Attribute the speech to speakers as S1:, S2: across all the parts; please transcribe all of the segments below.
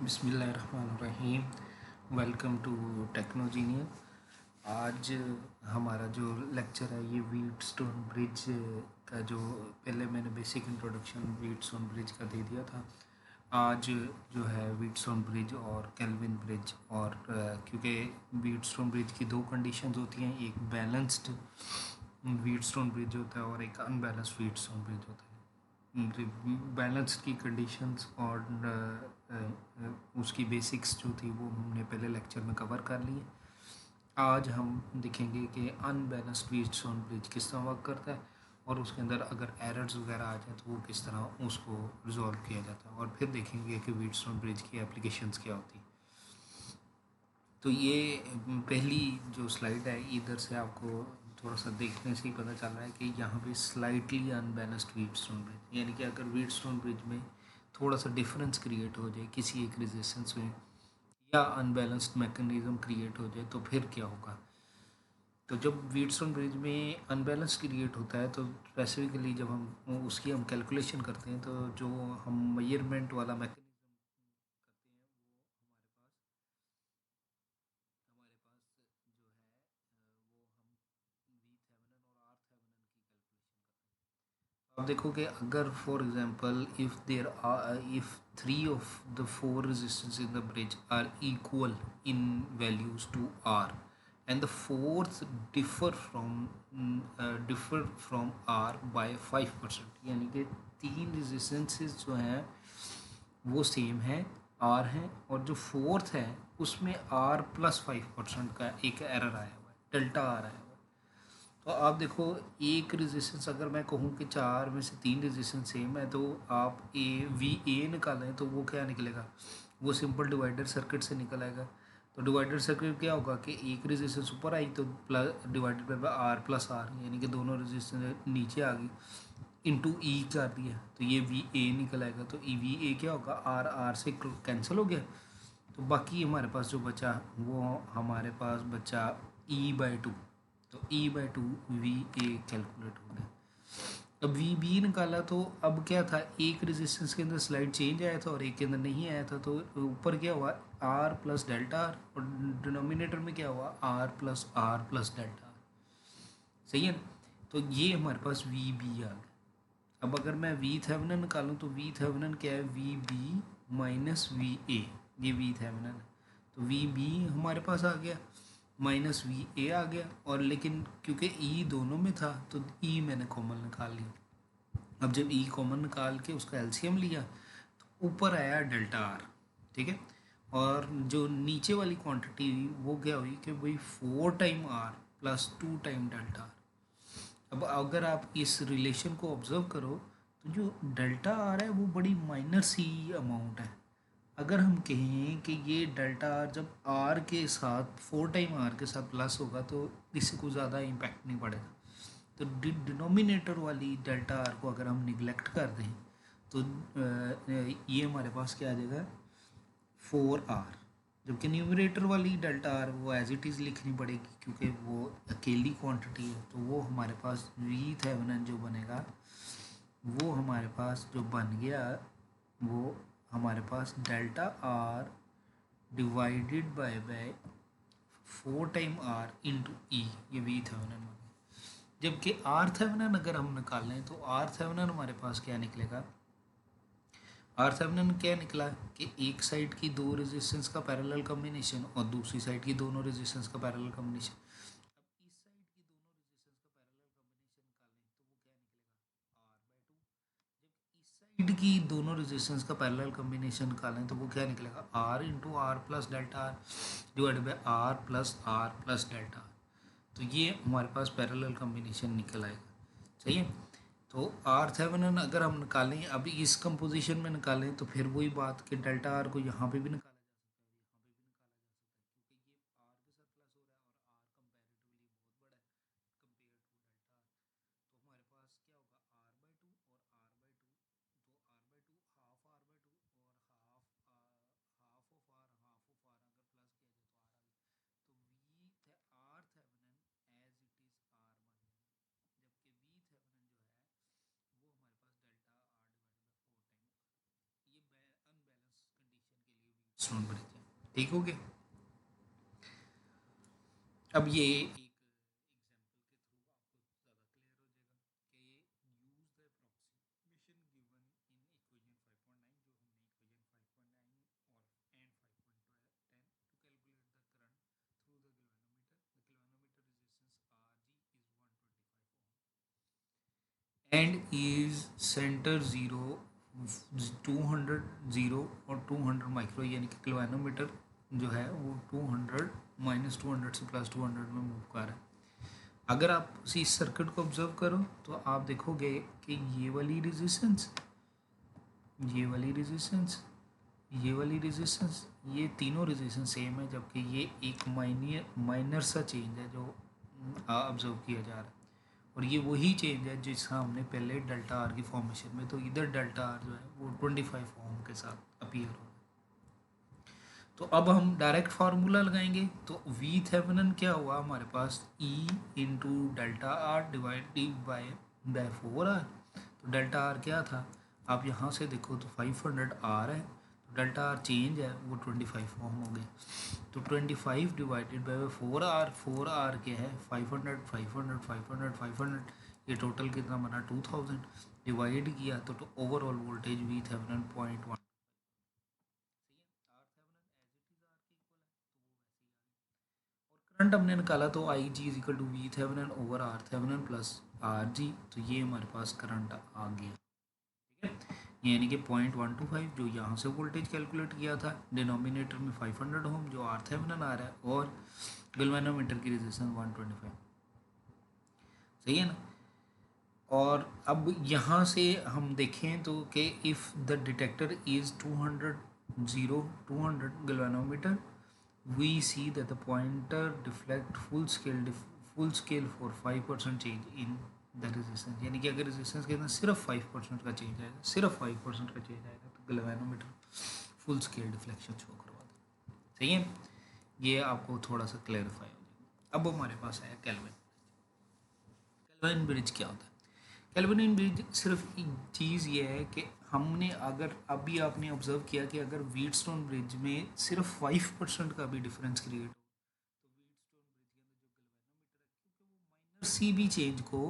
S1: बिस्मिल्लाहिर्रहमानिर्रहीम। Welcome to Technogenier. आज हमारा जो लेक्चर है ये व्हीटस्टोन ब्रिज का, जो पहले मैंने बेसिक इंट्रोडक्शन व्हीटस्टोन ब्रिज का दे दिया था। आज जो है व्हीटस्टोन ब्रिज और केल्विन ब्रिज, और क्योंकि व्हीटस्टोन ब्रिज की दो कंडीशंस होती हैं, एक बैलेंस्ड व्हीटस्टोन ब्रिज होता है और एक अनबैलेंस्ड व्हीटस्टोन ब्रिज होता है। बैलेंस की कंडीशंस और उसकी बेसिक्स जो थी वो हमने पहले लेक्चर में कवर कर ली है। आज हम देखेंगे कि अनबैलेंस्ड व्हीटस्टोन ब्रिज किस तरह वर्क करता है और उसके अंदर अगर एरर्स वगैरह आ जाए तो वो किस तरह उसको रिजॉल्व किया जाता है, और फिर देखेंगे कि व्हीटस्टोन ब्रिज की एप्लीकेशंस क्या होती हैं। तो ये पहली जो स्लाइड है, इधर से आपको थोड़ा सा देखने से ही पता चल रहा है कि यहाँ पे स्लाइटली अनबैलेंस्ड व्हीटस्टोन ब्रिज, यानी कि अगर व्हीटस्टोन ब्रिज में थोड़ा सा डिफरेंस क्रिएट हो जाए किसी एक रेजिस्टेंस में, या अनबैलेंस्ड मैकेनिज्म क्रिएट हो जाए, तो फिर क्या होगा। तो जब व्हीटस्टोन ब्रिज में अनबैलेंस क्रिएट होता है तो स्पेसिफिकली जब हम उसकी कैलकुलेशन करते हैं, तो जो हम मेजरमेंट वाला मैकेनिज्म करते हैं वो हमारे पास जो है वो हम वी थेवेनिन और आर थेवेनिन की कैलकुलेशन करते हैं। अब देखो कि अगर for example if there are if three of the four resistance in the bridge are equal in values to R, and the fourth differ from R by 5%, यानी कि तीन रेजिस्टेंसेस जो हैं वो सेम है, आर है, और जो फोर्थ है उसमें आर प्लस 5% का एक एरर आया हुआ है, डेल्टा आर आया हुआ है। तो आप देखो, एक रेजिस्टेंस अगर मैं कहूँ कि चार में से तीन रेजिस्टेंस सेम है, तो आप ए निकालें तो वो क्या निकलेगा, वो सिंपल डिवाइडर सर्किट से निकल आएगा। तो डिवाइडर सर्किट क्या होगा कि एक रेजिस्टेंस ऊपर आई तो plus divided by R plus R, यानी कि दोनों रेजिस्टेंस नीचे आ गई, इंटू ई कर दिया तो ये वी ए निकल आएगा। तो ई वी ए क्या होगा, आर आर से कैंसिल हो गया, तो बाकी हमारे पास जो बचा वो हमारे पास बचा E/2। तो E/2 वी ए कैलकुलेट हो गया। अब वी बी निकाला तो अब क्या था, एक रेजिस्टेंस के अंदर स्लाइड चेंज आया था और एक के अंदर नहीं आया था, तो ऊपर क्या हुआ, आर प्लस डेल्टा आर, और डिनोमिनेटर में क्या हुआ, आर प्लस डेल्टा आर। सही है ना? तो ये हमारे पास वी बी आ गया। अब अगर मैं वी थेवेनिन निकालूँ तो वी थेवेनिन क्या है, V B minus V A, ये वी थेवेनिन है। तो वी बी हमारे पास आ गया, माइनस वी ए आ गया, और लेकिन क्योंकि ई दोनों में था तो ई मैंने कॉमन निकाल लिया। अब जब ई कॉमन निकाल के उसका एलसीएम लिया तो ऊपर आया डेल्टा आर, ठीक है। और जो नीचे वाली क्वांटिटी वो क्या हुई कि भाई 4 time R plus 2 time delta R. अब अगर आप इस रिलेशन को ऑब्जर्व करो तो जो डेल्टा आर है वो बड़ी माइनर सी अमाउंट है। अगर हम कहें कि ये डेल्टा आर जब आर के साथ 4 टाइम आर के साथ प्लस होगा तो इससे कोई ज़्यादा इम्पैक्ट नहीं पड़ेगा। तो डिनोमिनेटर वाली डेल्टा आर को अगर हम निगलेक्ट कर दें तो ये हमारे पास क्या आ जाएगा, 4 आर। जबकि न्यूमरेटर वाली डेल्टा आर वो एज इट इज़ लिखनी पड़ेगी क्योंकि वो अकेली क्वांटिटी है। तो वो हमारे पास वी थेवेनिन जो बनेगा वो हमारे पास जो बन गया वो हमारे पास delta R divided by 4 time R into E, ये वी थेवेनिन बन गया। जबकि आर थेवेनिन अगर हम निकालें तो आर थेवेनिन हमारे पास क्या निकलेगा, आर थेवेनिन क्या निकला कि एक साइड की दो रेजिस्टेंस का पैरेलल कॉम्बिनेशन और दूसरी साइड की दोनों रेजिस्टेंस का पैरेलल कॉम्बिनेशन। अब इस साइड की दोनों रेजिस्टेंस का पैरेलल कॉम्बिनेशन निकालें तो वो क्या निकलेगा, R/2। जब इस साइड की दोनों रेजिस्टेंस का पैरेलल कॉम्बिनेशन निकालें तो वो क्या निकलेगा, R into R plus delta R divided by R plus delta R. तो ये हमारे पास पैरेलल कॉम्बिनेशन निकल आएगा। सही है। तो आर थेवेनिन अगर हम निकालें अभी इस कंपोजिशन में निकालें तो फिर वही बात कि डेल्टा आर को यहाँ पे भी निकाला जा सकता है और यहाँ पे भी निकाला जा सकता है, क्योंकि ये आर के साथ प्लस हो रहा है और आर कंपेरेटिवली बहुत बड़ा है कंपेयर टू डेल्टा आर। तो हमारे पास क्या होगा, R/2 और R/2, तो R/2 हाफ R/2 और हाफ ऑफ आर अगर प्लस किया जाए तो आर आ गया। तो वी थे R Thevenin as it is R बन जाएगा, जबकि वी थेवेनिन जो है वो हमारे पास delta R divided by 4 time R. ये अनबैलेंस कंडीशन के लिए स्टोन ब्रिज है। ठीक हो गया। अब ये एक एग्जांपल के थ्रू आपको ज़्यादा क्लियर हो जाएगा कि use the approximation given in equation 5.9 जो हमने इक्वेशन 5.9 और and 5.10 to calculate the current through the galvanometer. The galvanometer resistance Rg is 125 ohm and is center 0 200 0 और 200 माइक्रो, यानी कि गैल्वेनोमीटर जो है वो 200 -200 से +200 में मूव कर रहा है। अगर आप उसी सर्किट को ऑब्जर्व करो तो आप देखोगे कि ये वाली रेजिस्टेंस, ये वाली रेजिस्टेंस, ये वाली रेजिस्टेंस, ये तीनों रेजिस्टेंस सेम है, जबकि ये एक माइनर सा चेंज है जो ऑब्जर्व किया जा रहा है। और ये वही चेंज है जिसका हमने पहले डेल्टा आर की फॉर्मेशन में, तो इधर डेल्टा आर जो है वो 25 ओम के साथ अपीयर हो। तो अब हम डायरेक्ट फार्मूला लगाएंगे। तो वी थेवेनिन क्या हुआ हमारे पास, E into delta R divided by 4 R. तो डेल्टा आर क्या था, आप यहाँ से देखो तो 500 आर है, तो डेल्टा आर चेंज है वो 25 ओम हो गया। तो 25 डिवाइडेड बाय 4 आर, 4 आर क्या है 500 500 500 500, ये टोटल कितना बना 2000। डिवाइड किया तो overall voltage V Thevenin 0.1। Current हमने निकाला तो I G is equal to V Thevenin over R Thevenin plus R G. तो ये हमारे पास करंट आ गया। ठीक है, यानी कि 0.125 जो यहाँ से वोल्टेज कैलकुलेट किया था, डिनोमिनेटर में 500 ओम जो आर थेवेनिन आ रहा है, और गैल्वेनोमीटर की रेजिस्टेंस 125। सही है ना। और अब यहाँ से हम देखें तो कि if the detector is 200 galvanometer, we see that the pointer deflect full scale for 5% change in the resistance। यानी कि अगर रेजिस्टेंस के अंदर सिर्फ 5% का चेंज आएगा, सिर्फ 5% का चेंज आएगा, तो galvanometer full scale deflection show करवा देगा। सही है, ये आपको थोड़ा सा क्लैरिफाई हो जाएगा। अब हमारे पास है कैल्विन। कैल्विन ब्रिज क्या होता है? कैल्विन ब्रिज सिर्फ एक चीज़ ये है कि हमने, अगर अभी आपने ऑब्जर्व किया कि अगर व्हीटस्टोन ब्रिज में सिर्फ 5% का भी डिफरेंस क्रिएट हो, तो व्हीटस्टोन ब्रिज के अंदर जो गैल्वेनोमीटर है, क्योंकि वो माइनर सी भी चेंज को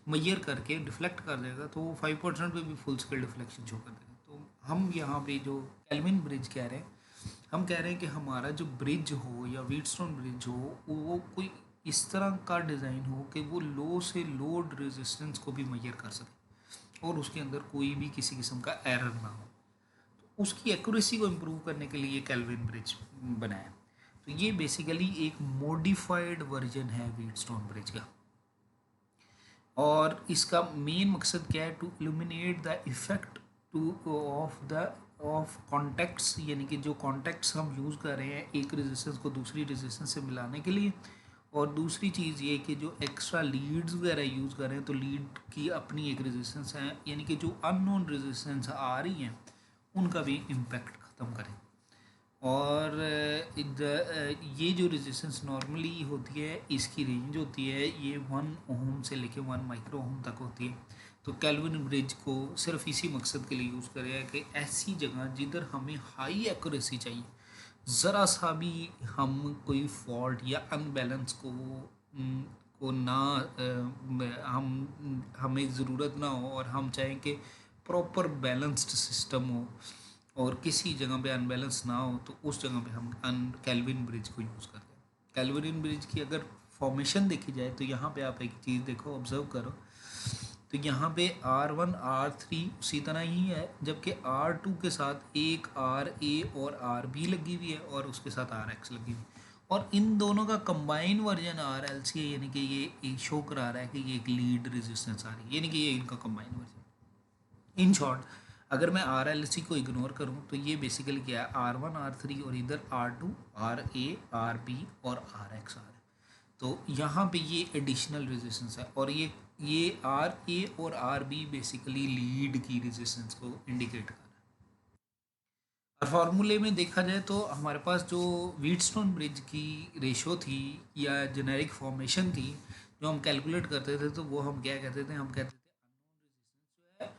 S1: मैयर करके डिफ्लेक्ट कर देगा, तो वो 5% पे भी फुल स्केल डिफ्लेक्शन शो कर देगा। तो हम यहाँ पे जो कैल्विन ब्रिज कह रहे हैं, हम कह रहे हैं कि हमारा जो ब्रिज हो या व्हीटस्टोन ब्रिज हो, वो कोई इस तरह का डिज़ाइन हो कि वो लो से लोड रेजिस्टेंस को भी मैयर कर सके और उसके अंदर कोई भी किसी किस्म का एरर ना हो। तो उसकी एक्यूरेसी को इम्प्रूव करने के लिए कैल्विन ब्रिज बनाया। तो ये बेसिकली एक मॉडिफाइड वर्जन है व्हीटस्टोन ब्रिज का, और इसका मेन मकसद क्या है, to illuminate the effect of contacts, यानी कि जो कॉन्टेक्ट्स हम यूज़ कर रहे हैं एक रेजिस्टेंस को दूसरी रेजिस्टेंस से मिलाने के लिए। और दूसरी चीज़ ये कि जो एक्स्ट्रा लीड्स वगैरह यूज़ कर रहे हैं, तो लीड की अपनी एक रेजिस्टेंस है, यानी कि जो अननोन रेजिस्टेंस आ रही हैं उनका भी इम्पेक्ट ख़त्म करें। और ये जो रेजिस्टेंस नॉर्मली होती है, इसकी रेंज होती है ये 1 ओम से लेके 1 माइक्रो ओम तक होती है। तो कैल्विन ब्रिज को सिर्फ इसी मकसद के लिए यूज़ करें है कि ऐसी जगह जिधर हमें हाई एक्यूरेसी चाहिए, ज़रा सा भी हम कोई फॉल्ट या अनबैलेंस को ना हमें ज़रूरत ना हो, और हम चाहें कि प्रॉपर बैलेंस्ड सिस्टम हो और किसी जगह पे अनबैलेंस ना हो, तो उस जगह पे हम कैल्विन ब्रिज को यूज़ करते हैं। कैल्विन ब्रिज की अगर फॉर्मेशन देखी जाए तो यहाँ पे आप एक चीज़ देखो, ऑब्जर्व करो, तो यहाँ पे R1 R3 उसी तरह ही है, जबकि R2 के साथ एक RA और RB लगी हुई है और उसके साथ RX लगी हुई है, और इन दोनों का कंबाइन वर्जन RLC है, यानी कि ये शो करा रहा है कि ये एक लीड रेजिस्टेंस आ रही है, यानी कि ये इनका कंबाइन वर्जन। इन शॉर्ट, अगर मैं RLC को इग्नोर करूँ तो ये बेसिकली क्या है, R1 R3 और इधर R2 RA RB और RX आ रहा है। तो यहाँ पे ये एडिशनल रेजिस्टेंस है, और ये RA और RB बेसिकली लीड की रेजिस्टेंस को इंडिकेट कर रहा है। और फार्मूले में देखा जाए तो हमारे पास जो व्हीटस्टोन ब्रिज की रेशो थी या जेनेरिक फॉर्मेशन थी जो हम कैलकुलेट करते थे, तो वो हम क्या कहते थे, हम कहते थे अननोन रेजिस्टेंस जो है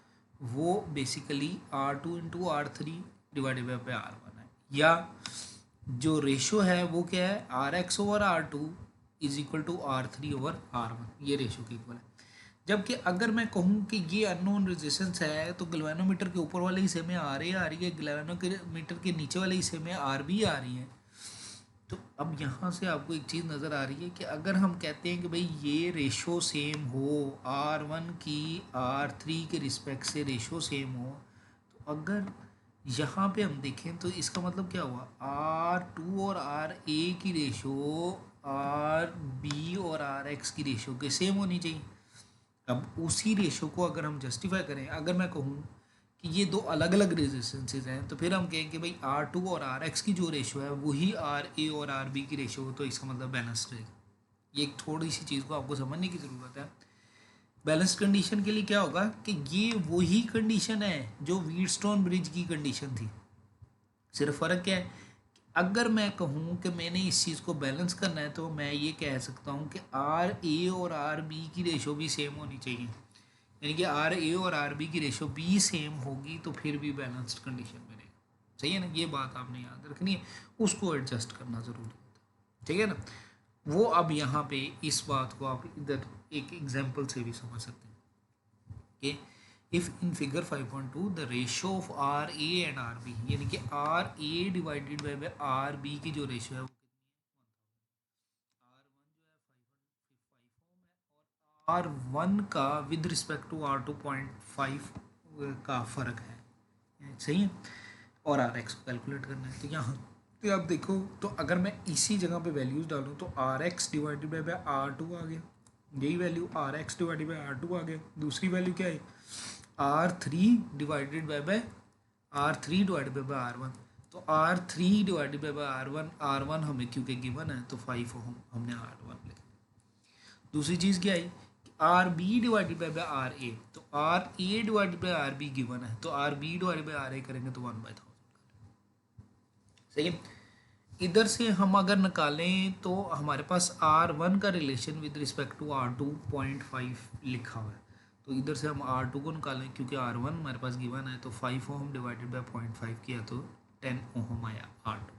S1: वो basically R2 into R3 divided by R1 है। या जो रेशो है वो क्या है, R X over R two is equal to R three over R one, ये रेशो के इक्वल है। जबकि अगर मैं कहूँ कि ये अननोन रेजिस्टेंस है तो गैल्वेनोमीटर के ऊपर वाले हिस्से में आर ए आ रही है, गैल्वेनोमीटर के नीचे वाले हिस्से में आर बी आ रही है। तो अब यहाँ से आपको एक चीज़ नज़र आ रही है कि अगर हम कहते हैं कि भाई ये रेशो सेम हो, आर वन की आर थ्री के रिस्पेक्ट से रेशो सेम हो, तो अगर यहाँ पे हम देखें तो इसका मतलब क्या हुआ, आर टू और आर ए की रेशो आर बी और आर एक्स की रेशो के सेम होनी चाहिए। अब उसी रेशो को अगर हम जस्टिफाई करें, अगर मैं कहूँ कि ये दो अलग अलग रेजिस्टेंसेज हैं, तो फिर हम कहें कि भाई आर टू और आर एक्स की जो रेशो है वही आर ए और आर बी की रेशो हो, तो इसका मतलब बैलेंस्ड रहेगा। ये एक थोड़ी सी चीज़ को आपको समझने की ज़रूरत है। बैलेंस कंडीशन के लिए क्या होगा कि ये वही कंडीशन है जो व्हीटस्टोन ब्रिज की कंडीशन थी, सिर्फ फ़र्क क्या है, अगर मैं कहूँ कि मैंने इस चीज़ को बैलेंस करना है तो मैं ये कह सकता हूँ कि आर ए और आर बी की रेशो भी सेम होनी चाहिए, यानी कि आर ए और आर बी की रेशो बी सेम होगी तो फिर भी बैलेंस्ड कंडीशन में रहेगा। सही है ना, ये बात आपने याद रखनी है, उसको एडजस्ट करना ज़रूरी होता है, ठीक है ना। वो अब यहाँ पे इस बात को आप इधर एक एग्जांपल से भी समझ सकते हैं कि if in figure 5.2 the ratio of R A and R B, यानी कि R A divided by R B की जो रेशो है वो आर वन का विद रिस्पेक्ट टू आर 2.5 का फ़र्क है, सही है, और आर एक्स को कैलकुलेट करना है। तो यहाँ तो आप देखो, तो अगर मैं इसी जगह पे वैल्यूज़ डालूँ तो R X divided by R two आ गया, यही value R X divided by R two आ गया। दूसरी वैल्यू क्या है, R three divided by R three divided by R one, तो R three divided by R one हमें क्योंकि गिवन है तो 5 ओम हमने आर वन लिखा। दूसरी चीज़ क्या आई, R B divided by R A, तो R A divided by R B given है तो R B divided by R A करेंगे तो 1/1000, सही है। इधर से हम अगर निकालें तो हमारे पास आर वन का relation with respect to R 2.5 लिखा हुआ है, तो इधर से हम आर टू को निकालें क्योंकि आर वन हमारे पास गिवन है, तो 5 ओम डिवाइडेड बाई 0.5 किया तो 10 ओम आया आर टू।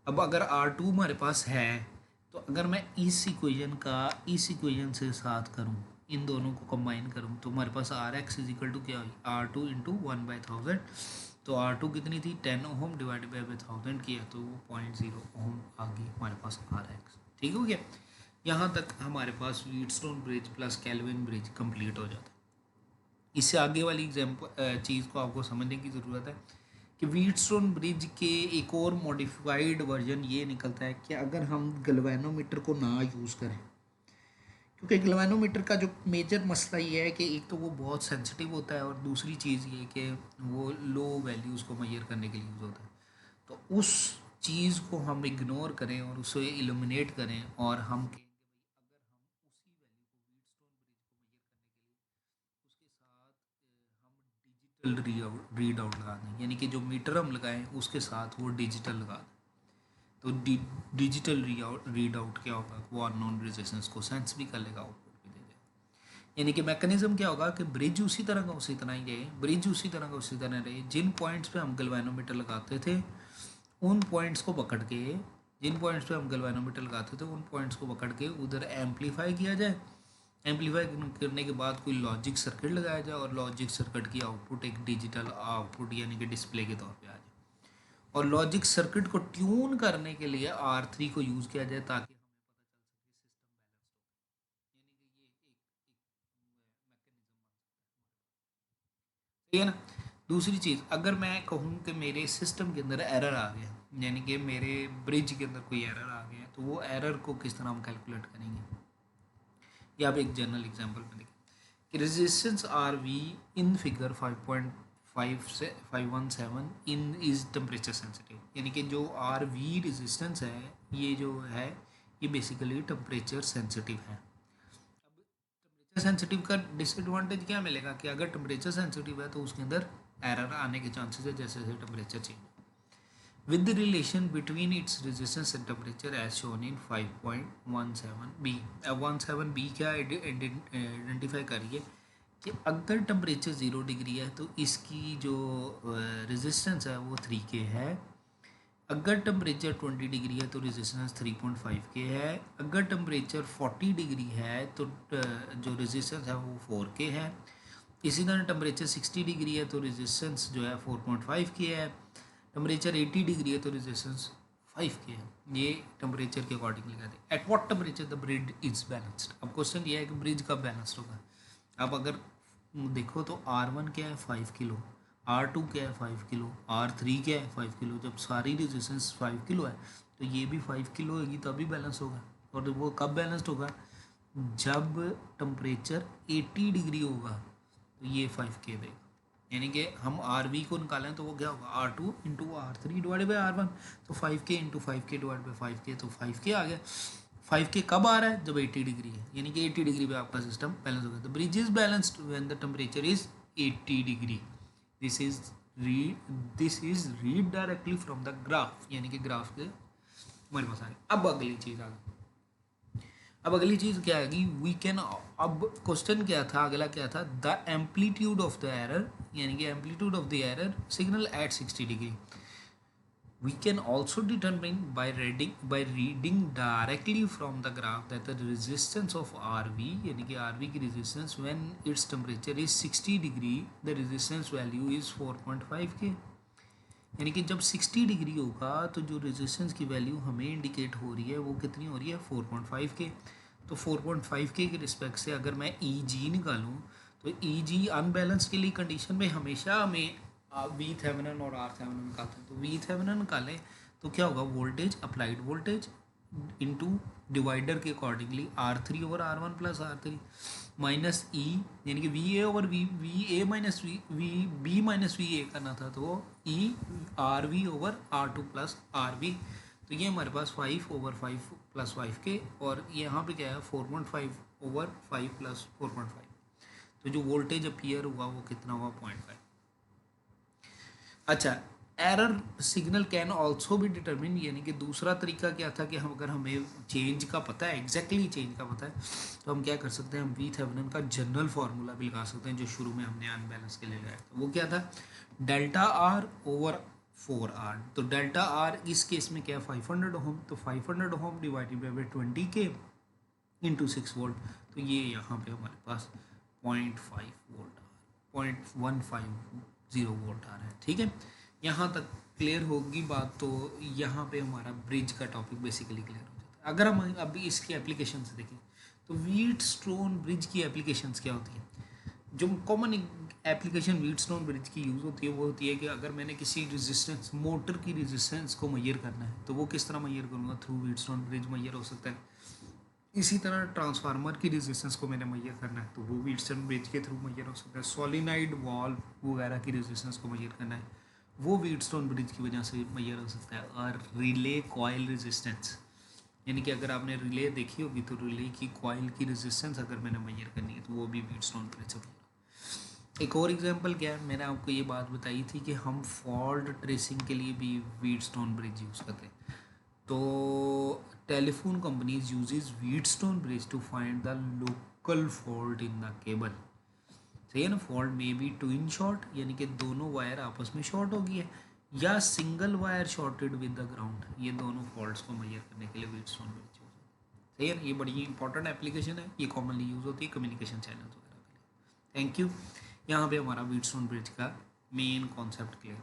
S1: अब अगर आर टू हमारे पास है तो अगर मैं इस इक्वेशन का इस इक्वेशन से साथ करूं, इन दोनों को कंबाइन करूं, तो हमारे पास R X is equal to क्या हुई, आर टू इंटू 1/1000, तो आर टू कितनी थी 10 ओम डिवाइडेड बाई 1000 किया तो वो 0.0 ओम आ गई हमारे पास आर एक्स, ठीक हो गया। यहाँ तक हमारे पास Wheatstone bridge plus Kelvin bridge complete हो जाता है। इससे आगे वाली एग्जाम्पल चीज़ को आपको समझने की ज़रूरत है कि व्हीटस्टोन ब्रिज के एक और मॉडिफाइड वर्जन ये निकलता है कि अगर हम गैल्वेनोमीटर को ना यूज़ करें, क्योंकि गैल्वेनोमीटर का जो मेजर मसला ये है कि एक तो वो बहुत सेंसिटिव होता है और दूसरी चीज़ ये कि वो लो वैल्यूज़ को मेजर करने के लिए यूज़ होता है। तो उस चीज़ को हम इग्नोर करें और उसे इल्यूमिनेट करें और हम कहें डिजिटल रीड आउट लगा दें, यानी कि जो मीटर हम लगाएं उसके साथ वो डिजिटल लगा दें, तो डिजिटल रीड आउट क्या होगा, वो अननोन रेजिस्टेंस को सेंस भी कर लेगा, आउटपुट भी दे देगा। यानी कि मैकेनिज्म क्या होगा कि ब्रिज उसी तरह का उसी तरह ही रहे, ब्रिज उसी तरह का उसी तरह रहे, जिन पॉइंट्स पे हम गैल्वेनोमीटर लगाते थे उन पॉइंट्स को पकड़ के, जिन पॉइंट्स पे हम गैल्वेनोमीटर लगाते थे उन पॉइंट्स को पकड़ के उधर एम्पलीफाई किया जाए, एम्पलीफाई करने के बाद कोई लॉजिक सर्किट लगाया जाए और लॉजिक सर्किट की आउटपुट एक डिजिटल आउटपुट यानी कि डिस्प्ले के तौर पे आ जाए, और लॉजिक सर्किट को ट्यून करने के लिए आर थ्री को यूज़ किया जाए ताकि ठीक है ना। दूसरी चीज़, अगर मैं कहूँ कि मेरे सिस्टम के अंदर एरर आ गया, यानी कि मेरे ब्रिज के अंदर कोई एरर आ गया, तो वो एरर को किस तरह हम कैलकुलेट करेंगे, ये आप एक जनरल एग्जांपल में देखें कि resistance R V in figure 5.5 से 517 इन इज़ टेम्परेचर सेंसिटिव, यानी कि जो आर वी रेजिस्टेंस है ये जो है ये बेसिकली टेम्परेचर सेंसिटिव है। टेम्परेचर सेंसिटिव का डिसएडवांटेज क्या मिलेगा कि अगर टेम्परेचर सेंसिटिव है तो उसके अंदर एरर आने के चांसेस है जैसे जैसे temperature change, with the relation between its resistance and temperature as shown in 5.17b। अब 17b क्या आइडेंटिफाई करिए कि अगर टेम्परेचर 0 डिग्री है तो इसकी जो रेजिस्टेंस है वो 3K है, अगर टेम्परेचर 20 डिग्री है तो रेजिस्टेंस 3.5 के है। अगर टेम्परेचर 40 डिग्री है तो जो रेजिस्टेंस है वो 4 के है। इसी तरह टेम्परेचर 60 डिग्री है तो रेजिस्टेंस जो है 4.5 के है। टेम्परेचर 80 डिग्री है तो रेजिस्टेंस 5 के है। ये टेम्परेचर के अकॉर्डिंगली कहते हैं। At what temperature the bridge is balanced. अब क्वेश्चन ये है कि ब्रिज कब बैलेंस्ड होगा। अब अगर देखो तो R1 क्या है 5 किलो, R2 क्या है 5 किलो, R3 क्या है 5 किलो। जब सारी रेजिस्टेंस 5 किलो है तो ये भी 5 किलो होगी तभी बैलेंस होगा। और वो कब बैलेंस्ड होगा, जब टेम्परेचर 80 डिग्री होगा तो ये 5 के देगा। यानी कि हम आर वी को निकालें तो वो क्या होगा R2 into R3 divide by R1। तो 5 के इंटू 5 के डिवाइड बाई 5 के, तो 5 के आ गया। 5 के कब आ रहा है, जब 80 डिग्री है, यानी कि 80 डिग्री पे आपका सिस्टम बैलेंस हो गया। तो bridge is balanced when the temperature is 80 degree. This is read directly from the graph, यानी कि ग्राफ के हमारे पास आ गया। अब अगली चीज़ आ गई। अब अगली चीज़ क्या आएगी, वी कैन। अब क्वेश्चन क्या था, अगला क्या था, the amplitude of the error, यानी कि amplitude of the error signal eight 60 degree. We can also determine by reading directly from the graph that the resistance of RV, यानी कि RV की resistance when its temperature is 60 degree, the resistance value is 4.5 के। यानी कि जब 60 degree होगा तो जो रेजिस्टेंस की वैल्यू हमें इंडिकेट हो रही है वो कितनी हो रही है 4.5 के। तो 4.5 के रिस्पेक्ट से अगर मैं ई जी निकालूँ तो ई जी अनबैलेंस के लिए कंडीशन में हमेशा हमें वी थेवेनिन और आर थेवेनिन निकालते हैं। तो वी थेवेनिन निकालें तो क्या होगा, voltage applied voltage into divider के accordingly R3 over R1 plus R3 minus E, यानी कि V A over V A minus V B minus V A करना था तो E R V over R2 plus R V. तो ये हमारे पास 5 over 5 plus 5 के, और यहाँ पे क्या है 4.5 ओवर 5 प्लस 4.5। तो जो वोल्टेज अपीयर हुआ वो कितना हुआ 0.5। अच्छा, एरर सिग्नल कैन ऑल्सो भी डिटरमिन, यानी कि दूसरा तरीका क्या था कि हम अगर हमें चेंज का पता है, एग्जैक्टली चेंज का पता है, तो हम क्या कर सकते हैं, हम वी थेवेनिन का जनरल फार्मूला भी लगा सकते हैं जो शुरू में हमने अनबैलेंस के लिए लगाया था। वो क्या था, डेल्टा आर ओवर 4R। तो डेल्टा आर इस केस में क्या है 500 ओम, तो 500 ओम डिवाइडेड बाई 20 के इंटू 6 वोल्ट। तो ये यहाँ पे हमारे पास 0.5 वोल्ट 0.150 वोल्ट आ रहा है। ठीक है, यहाँ तक क्लियर होगी बात। तो यहाँ पे हमारा ब्रिज का टॉपिक बेसिकली क्लियर हो जाता है। अगर हम अभी इसकी एप्लीकेशन से देखें तो व्हीटस्टोन ब्रिज की एप्लीकेशंस क्या होती है। जो कॉमन एप्लीकेशन व्हीटस्टोन ब्रिज की यूज़ होती है वो होती है कि अगर मैंने किसी रेजिस्टेंस मोटर की रेजिस्टेंस को मैयर करना है तो वो किस तरह मैयर करूँगा, थ्रू व्हीटस्टोन ब्रिज मैयर हो सकता है। इसी तरह ट्रांसफार्मर की रेजिस्टेंस को मैंने मैयर करना है तो वो व्हीटस्टोन ब्रिज के थ्रू मैयर हो सकता है। सॉलिनाइड वॉल्व वगैरह की रेजिस्टेंस को मैयर करना है वो व्हीटस्टोन ब्रिज की वजह से मैयर हो सकता है। और रिले कॉयल रेजिस्टेंस, यानी कि अगर आपने रिले देखी होगी तो रिले की कॉयल की रेजिस्टेंस अगर मैंने मैयर करनी है तो वो भी व्हीटस्टोन ब्रिज से। एक और एग्जांपल क्या है, मैंने आपको ये बात बताई थी कि हम फॉल्ट ट्रेसिंग के लिए भी व्हीटस्टोन ब्रिज यूज़ करते हैं। तो telephone companies uses Wheatstone bridge to find the local fault in the cable. सही है ना, फॉल्ट में भी ट्विन शॉर्ट, यानी कि दोनों वायर आपस में शॉर्ट हो गई है, या single wire shorted with the ground. ये दोनों फॉल्ट्स को मैयर करने के लिए व्हीटस्टोन ब्रिज यूज है। सही है ना, ये बड़ी इंपॉर्टेंट एप्लीकेशन है, ये कॉमनली यूज़ होती है कम्युनिकेशन चैनल्स वगैरह के लिए। Thank you. यहाँ पे हमारा व्हीटस्टोन ब्रिज का मेन कॉन्सेप्ट क्लियर हो